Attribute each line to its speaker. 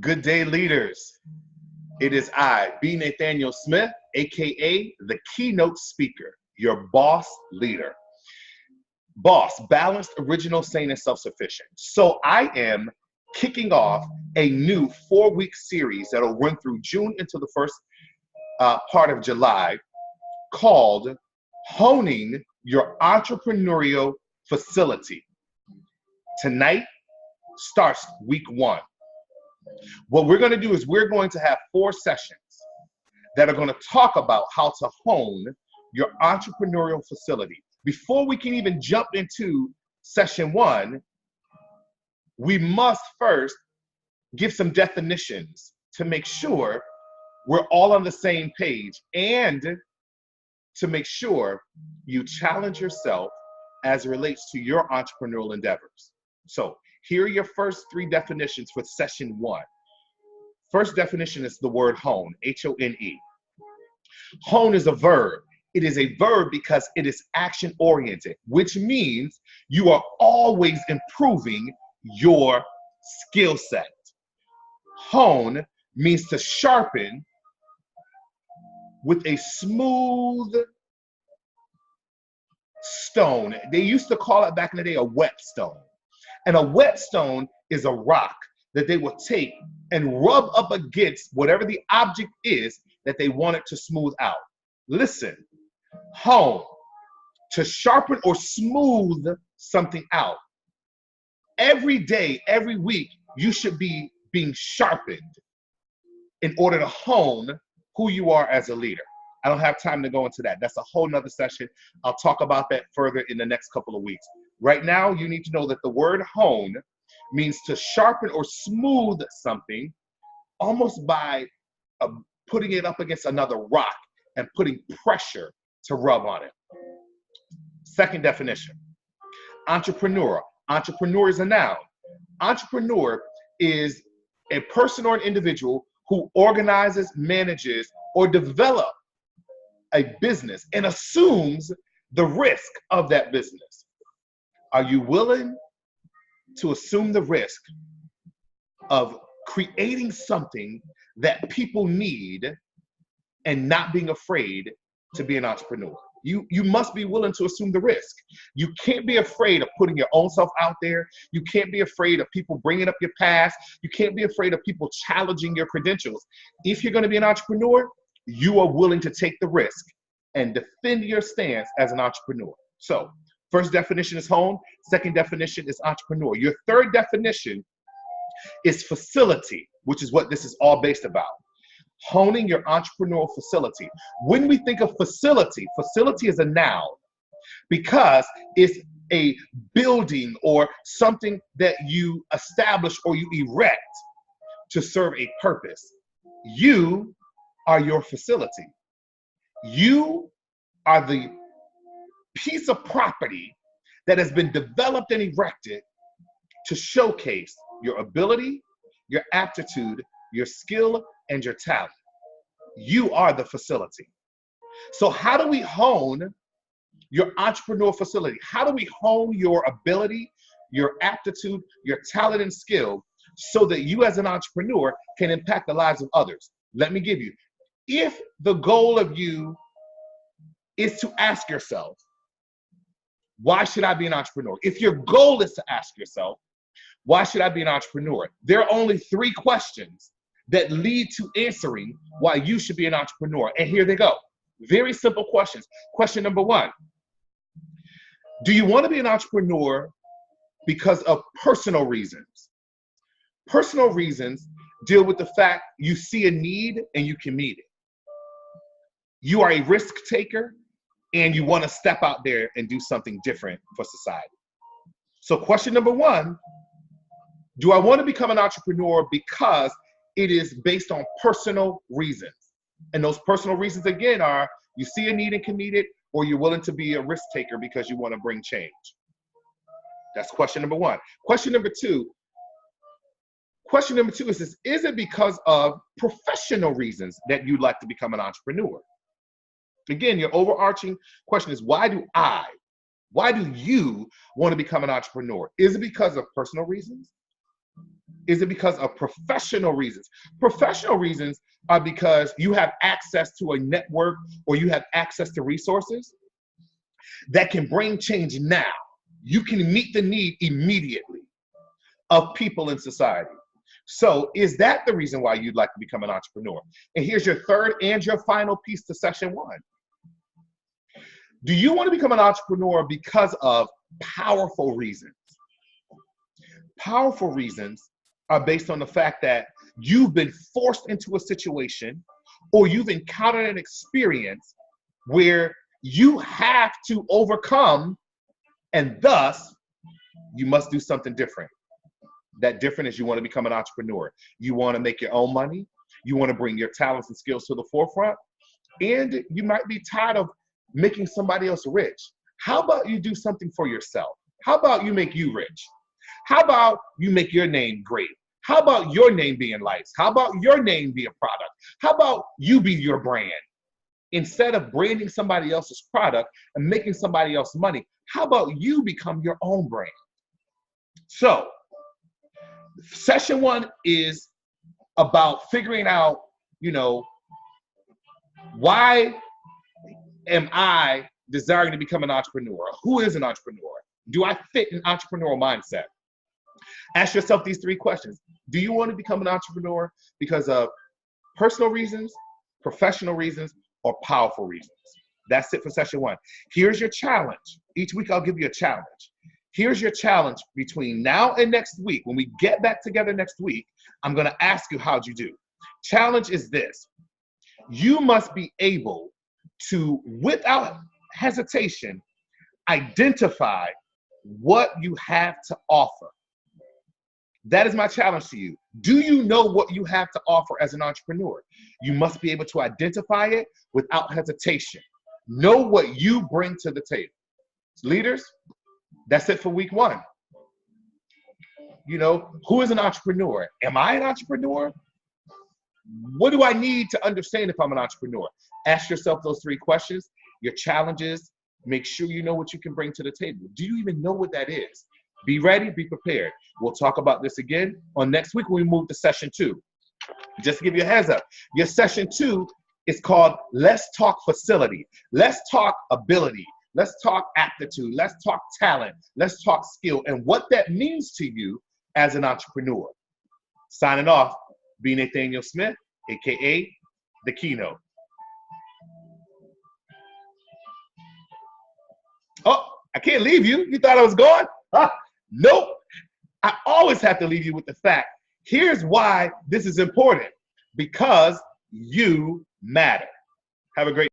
Speaker 1: Good day, leaders. It is I, B. Nathaniel Smith, aka the keynote speaker, your boss leader. Boss, balanced, original, sane, and self sufficient. So I am kicking off a new 4-week series that'll run through June into the first part of July called Honing Your Entrepreneurial Facility. Tonight starts week 1. What we're going to do is we're going to have 4 sessions that are going to talk about how to hone your entrepreneurial facility. Before we can even jump into session 1, we must first give some definitions to make sure we're all on the same page and to make sure you challenge yourself as it relates to your entrepreneurial endeavors. So here are your first 3 definitions for session 1. First definition is the word hone, H-O-N-E. Hone is a verb. It is a verb because it is action-oriented, which means you are always improving your skill set. Hone means to sharpen with a smooth stone. They used to call it back in the day a whetstone. And a whetstone is a rock that they will take and rub up against whatever the object is that they want it to smooth out. Listen, hone, to sharpen or smooth something out. Every day, every week, you should be being sharpened in order to hone who you are as a leader. I don't have time to go into that. That's a whole nother session. I'll talk about that further in the next couple of weeks. Right now, you need to know that the word hone means to sharpen or smooth something almost by putting it up against another rock and putting pressure to rub on it. Second definition, entrepreneur. Entrepreneur is a noun. Entrepreneur is a person or an individual who organizes, manages, or develops a business and assumes the risk of that business. Are you willing to assume the risk of creating something that people need and not being afraid to be an entrepreneur? You must be willing to assume the risk. You can't be afraid of putting your own self out there. You can't be afraid of people bringing up your past. You can't be afraid of people challenging your credentials. If you're going to be an entrepreneur, you are willing to take the risk and defend your stance as an entrepreneur. So, first definition is hone. Second definition is entrepreneur. Your third definition is facility, which is what this is all based about. Honing your entrepreneurial facility. When we think of facility, facility is a noun because it's a building or something that you establish or you erect to serve a purpose. You are your facility. You are the piece of property that has been developed and erected to showcase your ability, your aptitude, your skill, and your talent. You are the facility. So how do we hone your entrepreneurial facility? How do we hone your ability, your aptitude, your talent, and skill so that you as an entrepreneur can impact the lives of others? Let me give you. If the goal of you is to ask yourself, why should I be an entrepreneur? If your goal is to ask yourself, why should I be an entrepreneur? There are only 3 questions that lead to answering why you should be an entrepreneur. And here they go. Very simple questions. Question number 1, do you want to be an entrepreneur because of personal reasons? Personal reasons deal with the fact you see a need and you can meet it. You are a risk taker and you want to step out there and do something different for society. So question number 1, do I want to become an entrepreneur because it is based on personal reasons? And those personal reasons, again, are you see a need and can meet it, or you're willing to be a risk taker because you want to bring change. That's question number 1. Question number 2 is it because of professional reasons that you'd like to become an entrepreneur? Again, your overarching question is, why do you want to become an entrepreneur? Is it because of personal reasons? Is it because of professional reasons? Professional reasons are because you have access to a network or you have access to resources that can bring change now. You can meet the need immediately of people in society. So is that the reason why you'd like to become an entrepreneur? And here's your third and your final piece to session one. Do you want to become an entrepreneur because of powerful reasons? Powerful reasons are based on the fact that you've been forced into a situation or you've encountered an experience where you have to overcome, and thus you must do something different. That different is you want to become an entrepreneur. You want to make your own money. You want to bring your talents and skills to the forefront. And you might be tired of making somebody else rich. How about you do something for yourself? How about you make you rich? How about you make your name great? How about your name be in lights? How about your name be a product? How about you be your brand? Instead of branding somebody else's product and making somebody else money, how about you become your own brand? So, session one is about figuring out, why am I desiring to become an entrepreneur? Who is an entrepreneur? Do I fit an entrepreneurial mindset? Ask yourself these three questions. Do you want to become an entrepreneur because of personal reasons, professional reasons, or powerful reasons? That's it for session one. Here's your challenge. Each week I'll give you a challenge. Here's your challenge between now and next week. When we get back together next week, I'm going to ask you how'd you do. Challenge is this. You must be able to, without hesitation, identify what you have to offer. That is my challenge to you. Do you know what you have to offer as an entrepreneur? You must be able to identify it without hesitation. Know what you bring to the table. Leaders, that's it for week one. Who is an entrepreneur? Am I an entrepreneur? What do I need to understand if I'm an entrepreneur? Ask yourself those three questions. Your challenges, make sure you know what you can bring to the table. Do you even know what that is? Be ready, be prepared. We'll talk about this again on next week when we move to session two. Just to give you a heads up, your session two is called Let's Talk Facility. Let's talk ability. Let's talk aptitude. Let's talk talent. Let's talk skill and what that means to you as an entrepreneur. Signing off, B. Nathaniel Smith, aka The Keynote. Oh, I can't leave you. You thought I was gone? Huh? Nope. I always have to leave you with the fact. Here's why this is important. Because you matter. Have a great